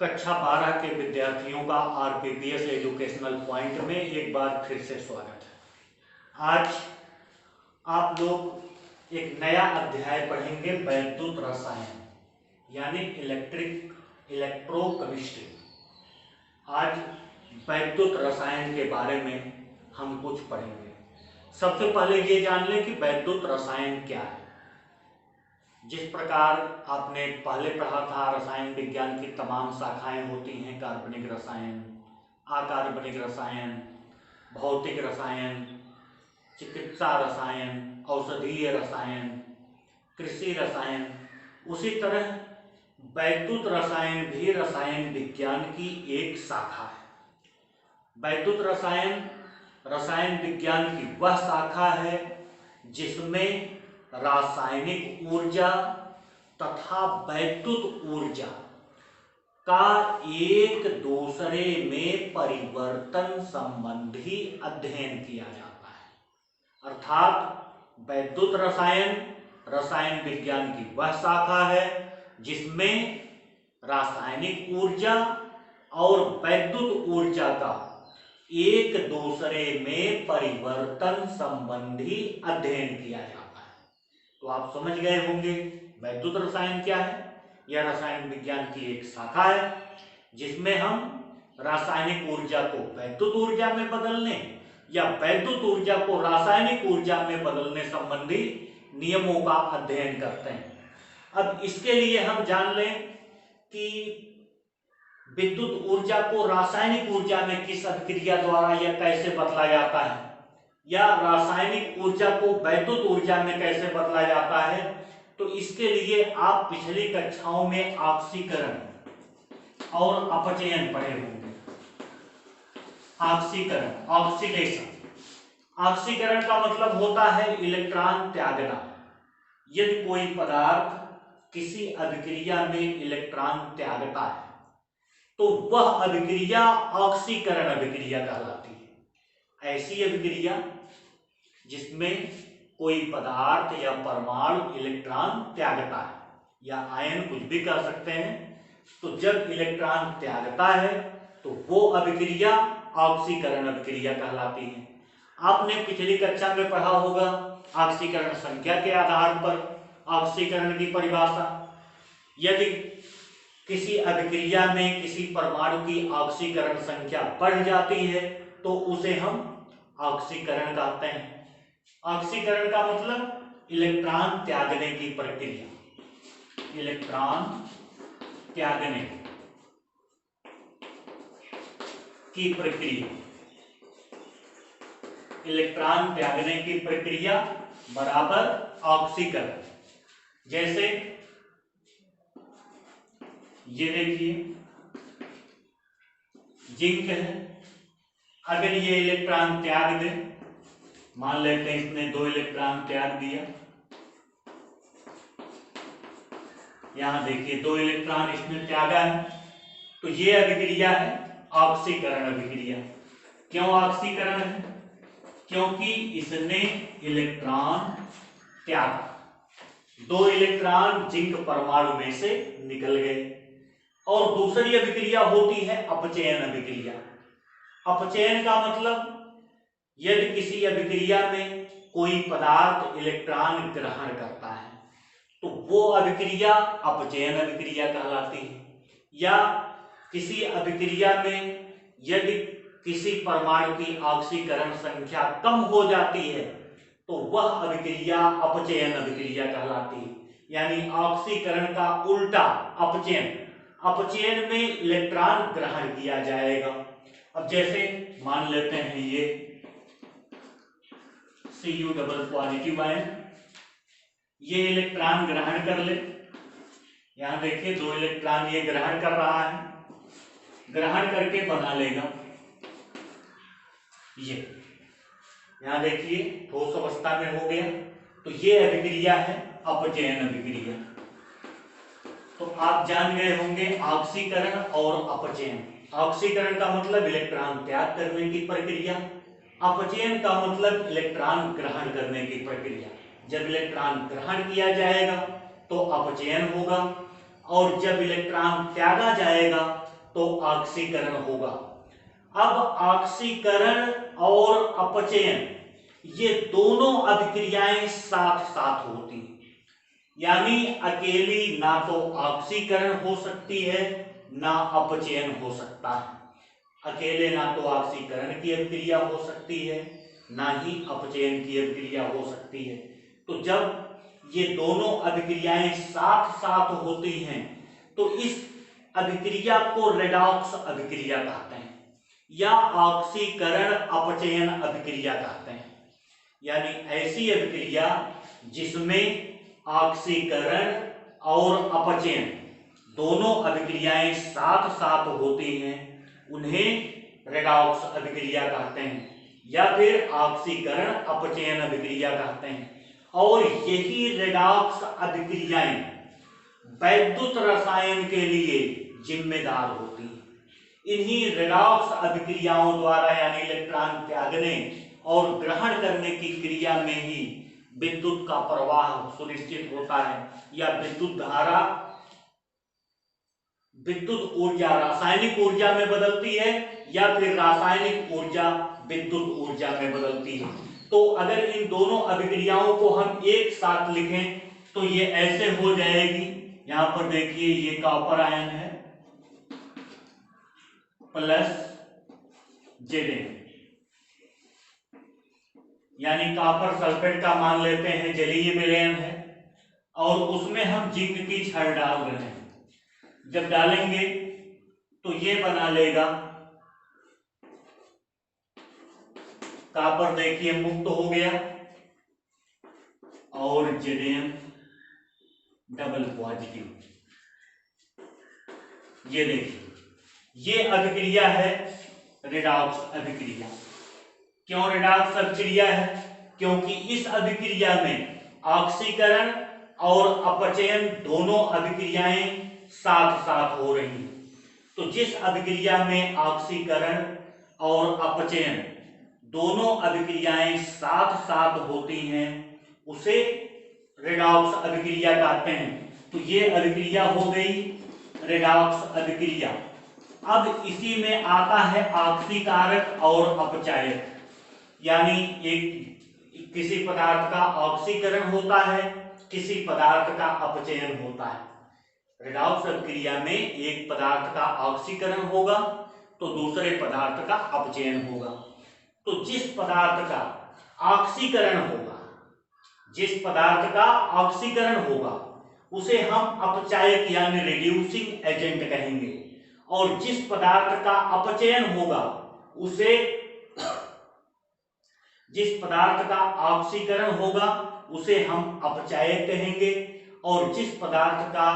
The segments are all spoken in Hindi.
कक्षा 12 के विद्यार्थियों का आरपीपीएस एजुकेशनल पॉइंट में एक बार फिर से स्वागत है। आज आप लोग एक नया अध्याय पढ़ेंगे, वैद्युत रसायन यानी इलेक्ट्रोकेमिस्ट्री। आज वैद्युत रसायन के बारे में हम कुछ पढ़ेंगे। सबसे पहले ये जान लें कि वैद्युत रसायन क्या है। जिस प्रकार आपने पहले पढ़ा था, रसायन विज्ञान की तमाम शाखाएं होती हैं, कार्बनिक रसायन, अकार्बनिक रसायन, भौतिक रसायन, चिकित्सा रसायन, औषधीय रसायन, कृषि रसायन। उसी तरह वैद्युत रसायन भी रसायन विज्ञान की एक शाखा है। वैद्युत रसायन रसायन विज्ञान की वह शाखा है जिसमें रासायनिक ऊर्जा तथा वैद्युत ऊर्जा का एक दूसरे में परिवर्तन संबंधी अध्ययन किया जाता है। अर्थात वैद्युत रसायन रसायन विज्ञान की वह शाखा है जिसमें रासायनिक ऊर्जा और वैद्युत ऊर्जा का एक दूसरे में परिवर्तन संबंधी अध्ययन किया जाता है। तो आप समझ गए होंगे वैद्युत रसायन क्या है। यह रसायन विज्ञान की एक शाखा है जिसमें हम रासायनिक ऊर्जा को वैद्युत ऊर्जा में बदलने या वैद्युत ऊर्जा को रासायनिक ऊर्जा में बदलने संबंधी नियमों का अध्ययन करते हैं। अब इसके लिए हम जान लें कि विद्युत ऊर्जा को रासायनिक ऊर्जा में किस अभिक्रिया द्वारा या कैसे बदला जाता है, या रासायनिक ऊर्जा को वैद्युत ऊर्जा में कैसे बदला जाता है। तो इसके लिए आप पिछली कक्षाओं में ऑक्सीकरण और अपचयन पढ़े होंगे। ऑक्सीकरण, ऑक्सीडेशन। ऑक्सीकरण का मतलब होता है इलेक्ट्रॉन त्यागना। यदि कोई पदार्थ किसी अभिक्रिया में इलेक्ट्रॉन त्यागता है तो वह अभिक्रिया ऑक्सीकरण अभिक्रिया कहलाती है। ऐसी अभिक्रिया जिसमें कोई पदार्थ या परमाणु इलेक्ट्रॉन त्यागता है या आयन, कुछ भी कर सकते हैं, तो जब इलेक्ट्रॉन त्यागता है तो वो अभिक्रिया ऑक्सीकरण अभिक्रिया कहलाती है। आपने पिछली कक्षा में पढ़ा होगा ऑक्सीकरण संख्या के आधार पर ऑक्सीकरण की परिभाषा। यदि किसी अभिक्रिया में किसी परमाणु की ऑक्सीकरण संख्या बढ़ जाती है तो उसे हम ऑक्सीकरण कहते हैं। ऑक्सीकरण का मतलब इलेक्ट्रॉन त्यागने की प्रक्रिया। इलेक्ट्रॉन त्यागने की प्रक्रिया, इलेक्ट्रॉन त्यागने की प्रक्रिया बराबर ऑक्सीकरण। जैसे ये देखिए जिंक है, अगर ये इलेक्ट्रॉन त्याग दे, मान लेते हैं इसने 2 इलेक्ट्रॉन त्याग दिया, यहां देखिए 2 इलेक्ट्रॉन इसने त्यागा है, तो ये अभिक्रिया है ऑक्सीकरण अभिक्रिया। क्यों ऑक्सीकरण है? क्योंकि इसने इलेक्ट्रॉन त्यागा, 2 इलेक्ट्रॉन जिंक परमाणु में से निकल गए। और दूसरी अभिक्रिया होती है अपचयन अभिक्रिया। अपचयन का मतलब यदि किसी अभिक्रिया में कोई पदार्थ इलेक्ट्रॉन ग्रहण करता है तो वो अभिक्रिया अपचयन अभिक्रिया कहलाती है। या किसी अभिक्रिया में यदि किसी परमाणु की ऑक्सीकरण संख्या कम हो जाती है तो वह अभिक्रिया अपचयन अभिक्रिया कहलाती है। यानी ऑक्सीकरण का उल्टा अपचयन। अपचयन में इलेक्ट्रॉन ग्रहण किया जाएगा। अब जैसे मान लेते हैं ये Cu डबल पॉजिटिव आयन, ये इलेक्ट्रॉन ग्रहण कर ले। यहां देखिए 2 इलेक्ट्रॉन ये ग्रहण कर रहा है, ग्रहण करके बना लेगा ये, यहां देखिए ठोस अवस्था में हो गया। तो ये अभिक्रिया है अपचयन अभिक्रिया। तो आप जान गए होंगे ऑक्सीकरण और अपचयन। ऑक्सीकरण का मतलब इलेक्ट्रॉन त्याग करने की प्रक्रिया, अपचयन का मतलब इलेक्ट्रॉन ग्रहण करने की प्रक्रिया। जब इलेक्ट्रॉन ग्रहण किया जाएगा तो अपचयन होगा, और जब इलेक्ट्रॉन त्यागा जाएगा तो ऑक्सीकरण होगा। अब ऑक्सीकरण और अपचयन ये दोनों अभिक्रियाएं साथ साथ होती हैं, यानी अकेली ना तो ऑक्सीकरण हो सकती है ना अपचयन हो सकता है। अकेले ना तो ऑक्सीकरण की अभिक्रिया हो सकती है ना ही अपचयन की अभिक्रिया हो सकती है। तो जब ये दोनों अभिक्रियाएं साथ साथ होती हैं तो इस अभिक्रिया को रेडॉक्स अभिक्रिया कहते हैं या ऑक्सीकरण अपचयन अभिक्रिया कहते हैं। यानी ऐसी अभिक्रिया जिसमें ऑक्सीकरण और अपचयन दोनों अभिक्रियाएं साथ साथ होती हैं उन्हें रेडॉक्स अभिक्रिया कहते हैं या फिर ऑक्सीकरण अपचयन अभिक्रिया कहते हैं। और यही रेडॉक्स अभिक्रियाएं वैद्युत रसायन के लिए जिम्मेदार होती हैं। इन्हीं रेडॉक्स अभिक्रियाओं द्वारा यानी इलेक्ट्रॉन त्यागने और ग्रहण करने की क्रिया में ही विद्युत का प्रवाह सुनिश्चित होता है या विद्युत धारा विद्युत ऊर्जा रासायनिक ऊर्जा में बदलती है या फिर रासायनिक ऊर्जा विद्युत ऊर्जा में बदलती है। तो अगर इन दोनों अभिक्रियाओं को हम एक साथ लिखें तो ये ऐसे हो जाएगी। यहां पर देखिए ये कॉपर आयन है प्लस Zn, यानी कॉपर सल्फेट का मान लेते हैं जलीय विलयन है और उसमें हम जिंक की छड़ डाल रहे हैं। जब डालेंगे तो ये बना लेगा कॉपर देखिए मुक्त हो गया और Zn डबल पॉजिटिव। ये देखिए ये अभिक्रिया है रेडॉक्स अभिक्रिया। क्यों रेडॉक्स अभिक्रिया है? क्योंकि इस अभिक्रिया में ऑक्सीकरण और अपचयन दोनों अभिक्रियाएं साथ साथ हो रही हैं। तो जिस अभिक्रिया में ऑक्सीकरण और अपचयन दोनों अभिक्रियाएं साथ साथ होती हैं उसे रेडॉक्स अभिक्रिया कहते हैं। तो ये अभिक्रिया हो गई रेडॉक्स अभिक्रिया। अब इसी में आता है ऑक्सीकारक और अपचायक, यानी एक किसी पदार्थ का ऑक्सीकरण होता है किसी पदार्थ का अपचयन होता है। रेडॉक्स अभिक्रिया में एक पदार्थ का ऑक्सीकरण होगा तो दूसरे पदार्थ का अपचयन होगा। तो जिस पदार्थ का ऑक्सीकरण होगा उसे हम अपचायक यानी रिड्यूसिंग एजेंट कहेंगे और जिस पदार्थ का अपचयन होगा उसे जिस पदार्थ का ऑक्सीकरण होगा उसे हम अपचायक कहेंगे और जिस पदार्थ का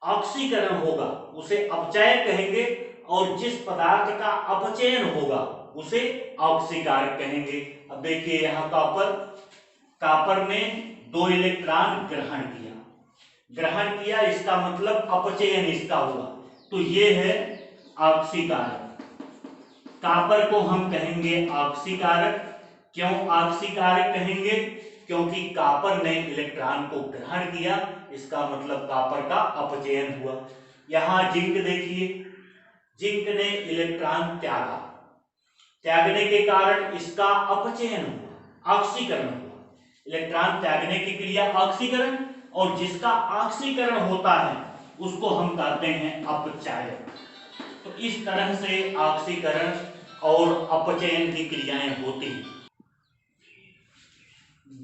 ऑक्सीकरण होगा उसे अपचायक कहेंगे और जिस पदार्थ का अपचयन होगा उसे ऑक्सीकारक कहेंगे। अब देखिए यहां कॉपर ने 2 इलेक्ट्रॉन ग्रहण किया इसका मतलब अपचयन इसका हुआ तो ये है ऑक्सीकारक। कॉपर को हम कहेंगे ऑक्सीकारक। क्यों ऑक्सीकारक कहेंगे? क्योंकि कॉपर ने इलेक्ट्रॉन को ग्रहण किया इसका मतलब कॉपर का अपचयन हुआ। यहां जिंक देखिए जिंक ने इलेक्ट्रॉन त्यागने के कारण इसका अपचयन हुआ ऑक्सीकरण हुआ। इलेक्ट्रॉन त्यागने की क्रिया ऑक्सीकरण और जिसका ऑक्सीकरण होता है उसको हम कहते हैं अपचायक। तो इस तरह से ऑक्सीकरण और अपचयन की क्रियाएं होती हैं।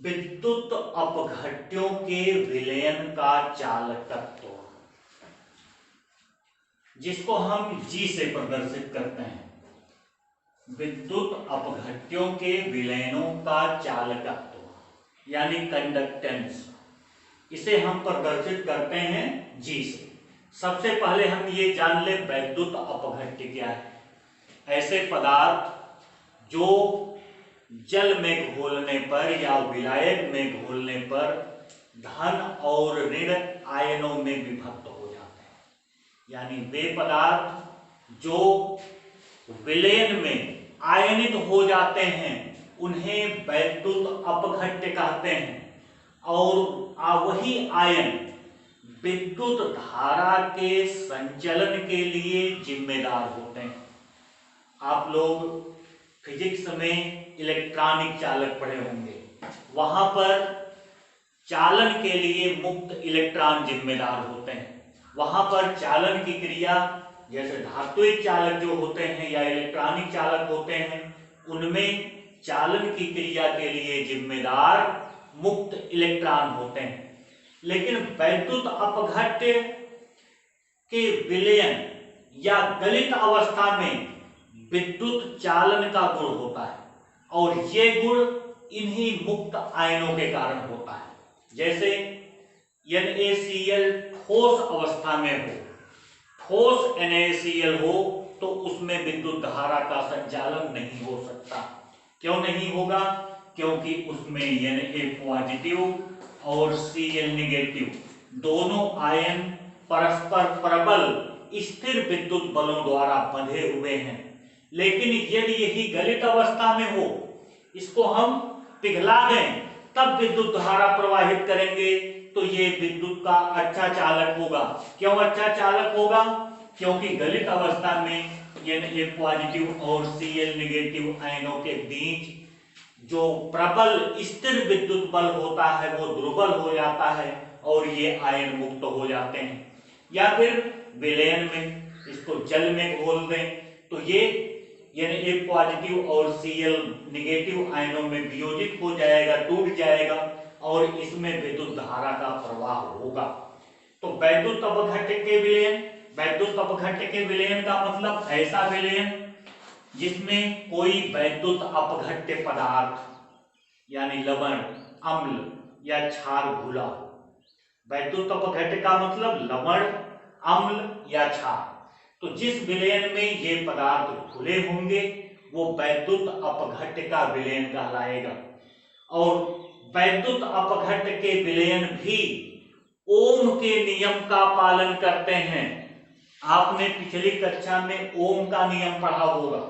विद्युत अपघट्यों के विलयन का चालकत्व जिसको हम G से प्रदर्शित करते हैं। विद्युत अपघट्यों के विलयनों का चालकत्व यानी कंडक्टेंस, इसे हम प्रदर्शित करते हैं G से। सबसे पहले हम ये जान ले वैद्युत अपघट्य क्या है। ऐसे पदार्थ जो जल में घोलने पर या विलायक में घोलने पर धन और ऋण आयनों में विभक्त हो जाते हैं, यानी वे पदार्थ जो विलयन में आयनित हो जाते हैं उन्हें वैद्युत अपघट्य कहते हैं। और वही आयन विद्युत धारा के संचलन के लिए जिम्मेदार होते हैं। आप लोग फिजिक्स में इलेक्ट्रॉनिक चालक पढ़े होंगे, वहां पर चालन के लिए मुक्त इलेक्ट्रॉन जिम्मेदार होते हैं। वहां पर चालन की क्रिया, जैसे धात्विक चालक जो होते हैं या इलेक्ट्रॉनिक चालक होते हैं, उनमें चालन की क्रिया के लिए जिम्मेदार मुक्त इलेक्ट्रॉन होते हैं। लेकिन वैद्युत अपघट्य के विलयन या गलित अवस्था में विद्युत चालन का गुण होता है, और ये गुण इन्हीं मुक्त आयनों के कारण होता है। जैसे NaCl ठोस अवस्था में हो, ठोस NaCl हो, तो उसमें विद्युत धारा का संचालन नहीं हो सकता। क्यों नहीं होगा? क्योंकि उसमें Na पॉजिटिव और Cl नेगेटिव दोनों आयन परस्पर प्रबल स्थिर विद्युत बलों द्वारा बंधे हुए हैं। लेकिन यदि यही गलित अवस्था में हो, इसको हम पिघला दें, तब विद्युत धारा प्रवाहित करेंगे, तो ये विद्युत का अच्छा चालक होगा। क्यों अच्छा चालक होगा? क्योंकि गलित अवस्था में Na पॉजिटिव और Cl नेगेटिव आयनों के बीच जो प्रबल स्थिर विद्युत बल होता है वो दुर्बल हो जाता है और ये आयन मुक्त हो जाते हैं। या फिर विलयन में इसको जल में घोल दें, तो ये Na पॉजिटिव और Cl नेगेटिव आयनों में वियोजित हो जाएगा, टूट जाएगा, और इसमें विद्युत धारा का प्रवाह होगा। तो वैद्युत अपघट्य के विलयन, वैद्युत अपघट्य के विलयन का मतलब ऐसा विलयन जिसमें कोई वैद्युत अपघट्य पदार्थ यानी लवण, अम्ल या क्षार घुला हो। वैद्युत अपघट्य का मतलब लवण, अम्ल या क्षार। तो जिस विलयन में ये पदार्थ घुले होंगे वो वैद्युत अपघट्य का विलयन कहलाएगा। और वैद्युत अपघट्य के विलयन भी ओम के नियम का पालन करते हैं। आपने पिछली कक्षा में ओम का नियम पढ़ा होगा।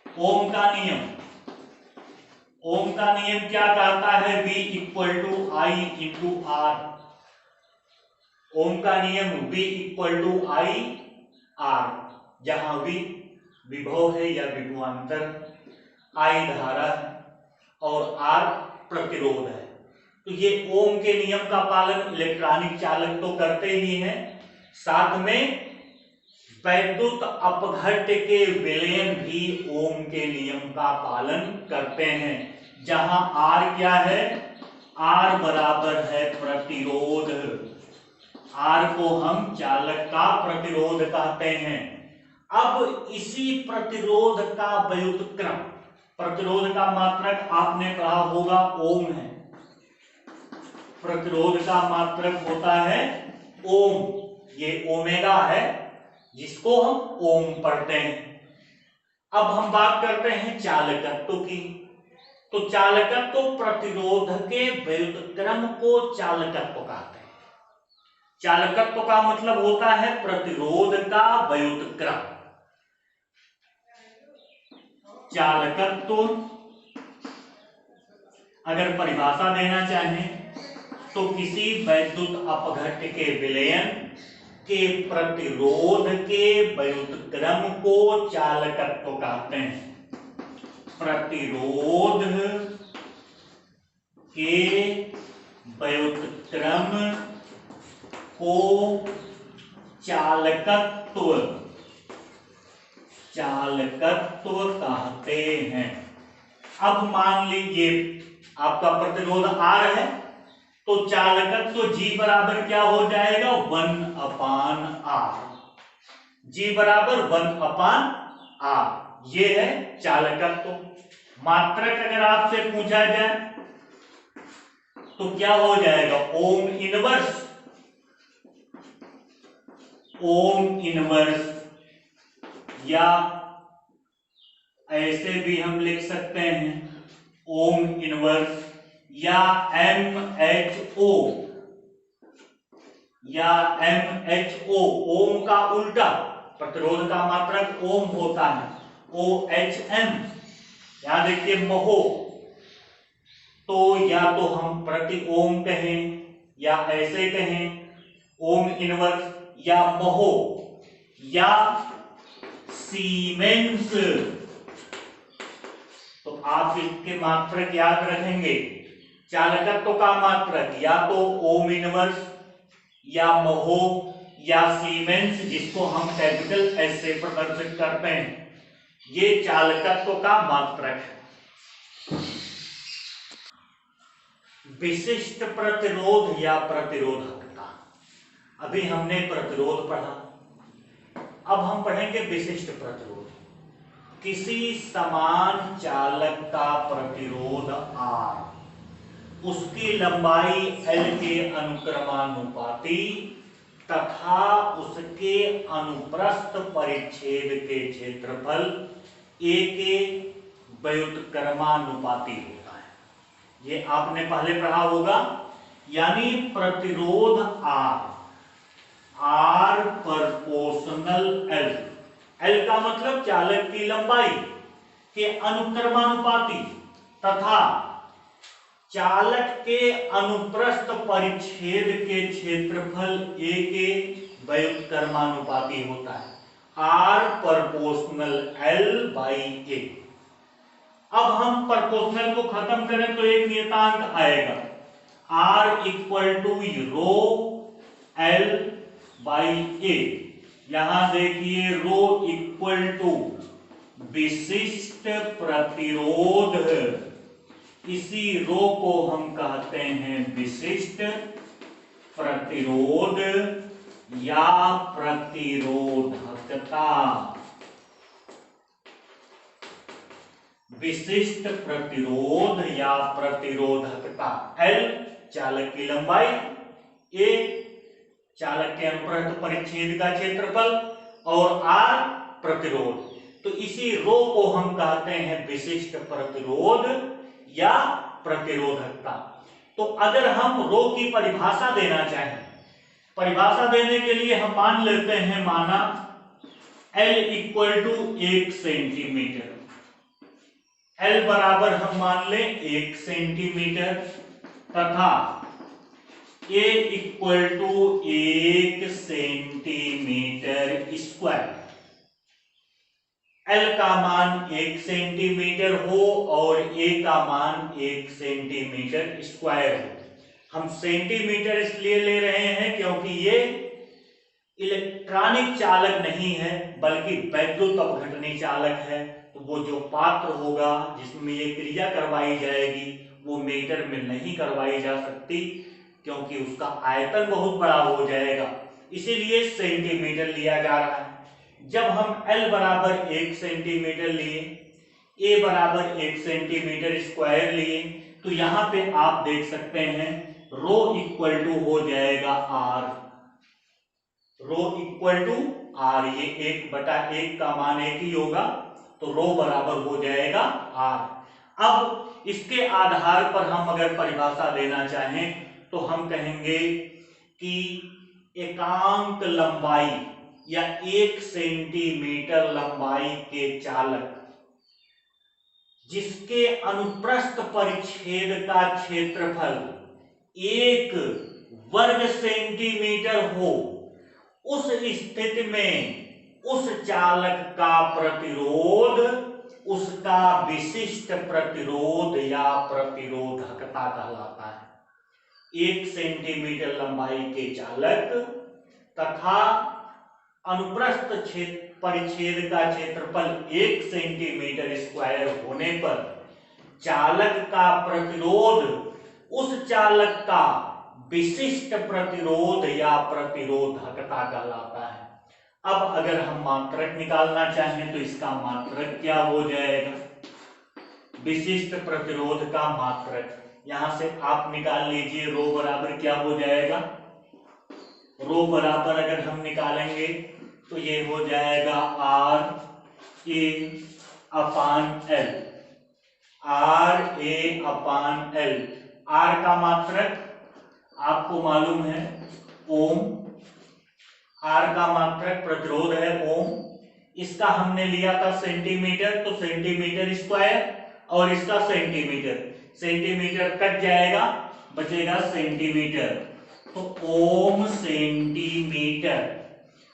ओम का नियम, ओम का नियम क्या कहता है? V = I × R। ओम का नियम V = I R, जहां V विभव है या विभवांतर, I धारा है और R प्रतिरोध है। तो ये ओम के नियम का पालन इलेक्ट्रॉनिक चालक तो करते ही हैं, साथ में वैद्युत अपघट्य के विलयन भी ओम के नियम का पालन करते हैं। जहां R क्या है? R बराबर है प्रतिरोध। R को हम चालक का प्रतिरोध कहते हैं। अब इसी प्रतिरोध का व्युत्क्रम, प्रतिरोध का मात्रक आपने पढ़ा होगा ओम है। प्रतिरोध का मात्रक होता है ओम, ये ओमेगा है जिसको हम ओम पढ़ते हैं। अब हम बात करते हैं चालकत्व की। तो चालकत्व प्रतिरोध के व्युत्क्रम को चालकत्व कहते हैं। चालकत्व का मतलब होता है प्रतिरोध का व्युत्क्रम। चालकत्व अगर परिभाषा देना चाहें तो किसी वैद्युत अपघट्य के विलयन के प्रतिरोध के व्युत्क्रम को चालकत्व कहते हैं। प्रतिरोध के व्युत्क्रम को चालकत्व कहते हैं। अब मान लीजिए आपका प्रतिरोध R है, तो चालकत्व G बराबर क्या हो जाएगा? 1/R। G बराबर 1/R। ये है चालकत्व। मात्रक अगर आपसे पूछा जाए तो क्या हो जाएगा? Ohm inverse. ओम इनवर्स, या ऐसे भी हम लिख सकते हैं ओम इनवर्स, या MHO, या MHO। ओम का उल्टा, प्रतिरोध का मात्रक ओम होता है, OHM। यहां देखिए महो, तो या तो हम प्रति ओम कहें या ऐसे कहें ओम इनवर्स या महो या सीमेंस। तो आप इसके मात्रक याद रखेंगे, चालकत्व का मात्रक या तो ओम इनवर्स या महो या सीमेंस, जिसको हम कैपिटल एस से प्रदर्शित करते हैं, ये चालकत्व का मात्रक है। विशिष्ट प्रतिरोध या प्रतिरोधकता, अभी हमने प्रतिरोध पढ़ा, अब हम पढ़ेंगे विशिष्ट प्रतिरोध। किसी समान चालक का प्रतिरोध R, उसकी लंबाई L के अनुक्रमानुपाती तथा उसके अनुप्रस्थ परिच्छेद के क्षेत्रफल A के व्युत्क्रमानुपाती होता है। ये आपने पहले पढ़ा होगा। यानी प्रतिरोध R प्रोपोर्शनल L, L का मतलब चालक की लंबाई के अनुक्रमानुपाती तथा चालक के अनुप्रस्थ परिच्छेद के क्षेत्रफल A के व्युत्क्रमानुपाती होता है। R proportional L by A। अब हम प्रोपोर्शनल को खत्म करें तो एक नियतांक आएगा, R equal to rho L by A। यहां देखिए रो इक्वल टू विशिष्ट प्रतिरोध, इसी रो को हम कहते हैं विशिष्ट प्रतिरोध या प्रतिरोधकता। विशिष्ट प्रतिरोध या प्रतिरोधकता, L चालक की लंबाई, A चालक के अनुप्रस्थ परिच्छेद का क्षेत्रफल और R प्रतिरोध। तो इसी रो को हम कहते हैं विशिष्ट प्रतिरोध या प्रतिरोधकता। तो अगर हम रो की परिभाषा देना चाहें, परिभाषा देने के लिए हम मान लेते हैं, माना L equal to 1 centimetre, L बराबर हम मान लें 1 सेंटीमीटर तथा A equal to 1 centimetre square. L का मान 1 सेंटीमीटर हो और A का मान 1 सेंटीमीटर स्क्वायर हो। हम सेंटीमीटर इसलिए ले रहे हैं क्योंकि ये इलेक्ट्रॉनिक चालक नहीं है बल्कि वैद्युत अपघटनी चालक है। तो वो जो पात्र होगा जिसमें ये क्रिया करवाई जाएगी वो मीटर में नहीं करवाई जा सकती क्योंकि उसका आयतन बहुत बड़ा हो जाएगा, इसीलिए सेंटीमीटर लिया जा रहा है। जब हम L बराबर 1 सेंटीमीटर लिए, A बराबर 1 सेंटीमीटर स्क्वायर लिए, तो यहाँ पे आप देख सकते हैं रो इक्वल टू हो जाएगा R, रो इक्वल टू R, ये 1/1 का मान 1 ही होगा, तो रो बराबर हो जाएगा R। अब इसके आधार पर हम अगर परिभाषा देना चाहें तो हम कहेंगे कि एकांक लंबाई या 1 सेंटीमीटर लंबाई के चालक जिसके अनुप्रस्थ परिच्छेद का क्षेत्रफल 1 वर्ग सेंटीमीटर हो, उस स्थिति में उस चालक का प्रतिरोध उसका विशिष्ट प्रतिरोध या प्रतिरोधकता कहलाता है। 1 सेंटीमीटर लंबाई के चालक तथा अनुप्रस्थ परिच्छेद का क्षेत्रफल 1 सेंटीमीटर स्क्वायर होने पर चालक का प्रतिरोध उस चालक का विशिष्ट प्रतिरोध या प्रतिरोधकता कहलाता है। अब अगर हम मात्रक निकालना चाहें तो इसका मात्रक क्या हो जाएगा, विशिष्ट प्रतिरोध का मात्रक, यहां से आप निकाल लीजिए रो बराबर क्या हो जाएगा, रो बराबर अगर हम निकालेंगे तो ये हो जाएगा R A upon L, R A upon L। R का मात्रक आपको मालूम है ओम, R का मात्रक प्रतिरोध है ओम, इसका हमने लिया था सेंटीमीटर, तो सेंटीमीटर स्क्वायर और इसका सेंटीमीटर, सेंटीमीटर कट जाएगा, बचेगा सेंटीमीटर। तो ओम सेंटीमीटर।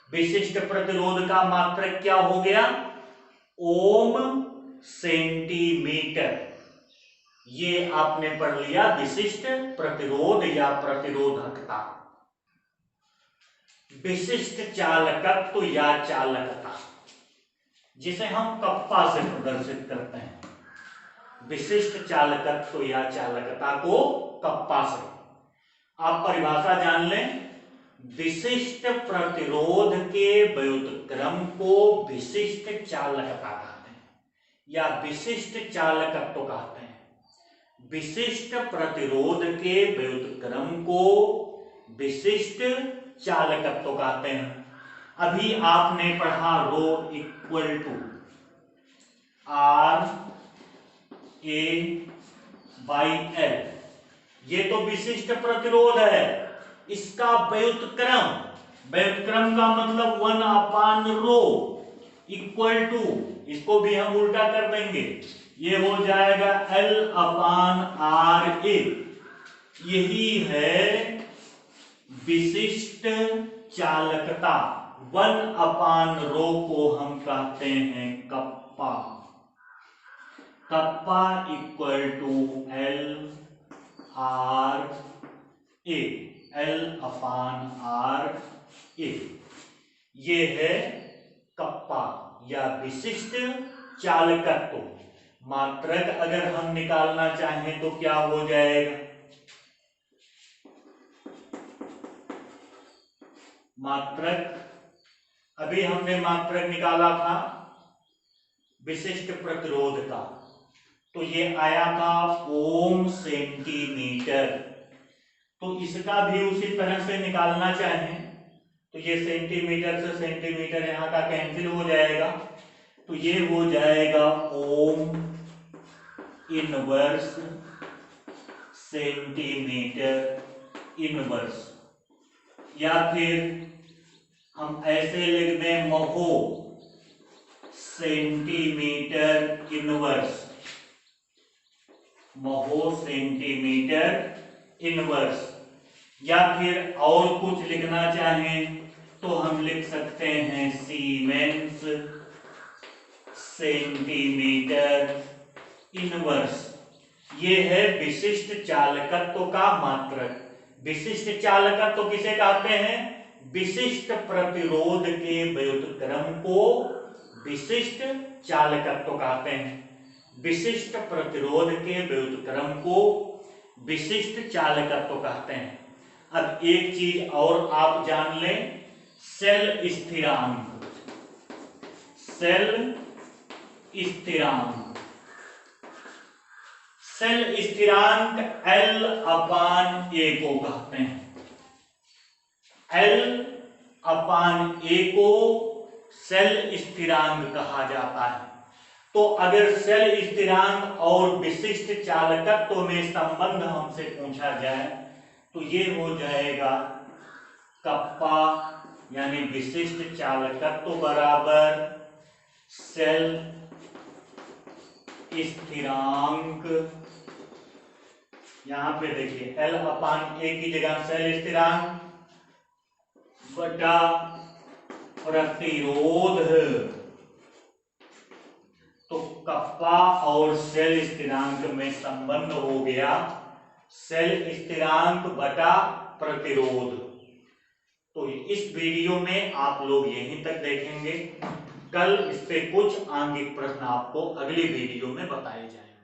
विशिष्ट प्रतिरोध का मात्रक क्या हो गया? ओम सेंटीमीटर। ये आपने पढ़ लिया विशिष्ट प्रतिरोध या प्रतिरोधकता। विशिष्ट चालकत्व या चालकता, जिसे हम कप्पा से प्रदर्शित करते हैं। विशिष्ट चालकत्व या चालकता को कप्पा से। आप परिभाषा जान लें, विशिष्ट प्रतिरोध के व्युत्क्रम को विशिष्ट चालकता कहते हैं या विशिष्ट चालकत्व कहते हैं। विशिष्ट प्रतिरोध के व्युत्क्रम को विशिष्ट चालकत्व कहते हैं। अभी आपने पढ़ा rho equal to R A by L, ये तो विशिष्ट प्रतिरोध है। इसका व्युत्क्रम, व्युत्क्रम का मतलब 1/रो इक्वल टू, इसको भी हम उल्टा कर देंगे, ये हो जाएगा L/RA। यही है विशिष्ट चालकता। 1/रो को हम कहते हैं kappa. Kappa equal to L/RA, L/RA। ये है कप्पा या विशिष्ट चालकत्व। मात्रक अगर हम निकालना चाहें तो क्या हो जाएगा? मात्रक, अभी हमने मात्रक निकाला था विशिष्ट प्रतिरोध का, तो ये आया था ओम सेंटीमीटर। तो इसका भी उसी तरह से निकालना चाहें तो ये सेंटीमीटर से सेंटीमीटर यहां का कैंसिल हो जाएगा, तो ये हो जाएगा ओम इनवर्स सेंटीमीटर इनवर्स। या फिर हम ऐसे लिख दें महो सेंटीमीटर इनवर्स, महो सेंटीमीटर इनवर्स। या फिर और कुछ लिखना चाहें तो हम लिख सकते हैं सीमेंस सेंटीमीटर इनवर्स। ये है विशिष्ट चालकत्व का मात्रक। विशिष्ट चालकत्व किसे कहते हैं? विशिष्ट प्रतिरोध के व्युत्क्रम को विशिष्ट चालकत्व कहते हैं। विशिष्ट प्रतिरोध के व्युत्क्रम को विशिष्ट चालकत्व कहते हैं। अब एक चीज और आप जान लें, सेल स्थिरांक। सेल स्थिरांक, सेल स्थिरांक L/A को कहते हैं। L/A को सेल स्थिरांक कहा जाता है। तो अगर सेल स्थिरांक और विशिष्ट चालकत्व में संबंध हमसे पूछा जाए तो ये हो जाएगा कप्पा यानी विशिष्ट चालकत्व बराबर सेल स्थिरांक। यहां पे देखिए L/A की जगह सेल स्थिरांक बटा प्रतिरोध। तो कप्पा और सेल स्थिरांक में संबंध हो गया सेल स्थिरांक बटा प्रतिरोध। तो इस वीडियो में आप लोग यहीं तक देखेंगे। कल इस पे कुछ आंगिक प्रश्न आपको अगली वीडियो में बताए जाएंगे।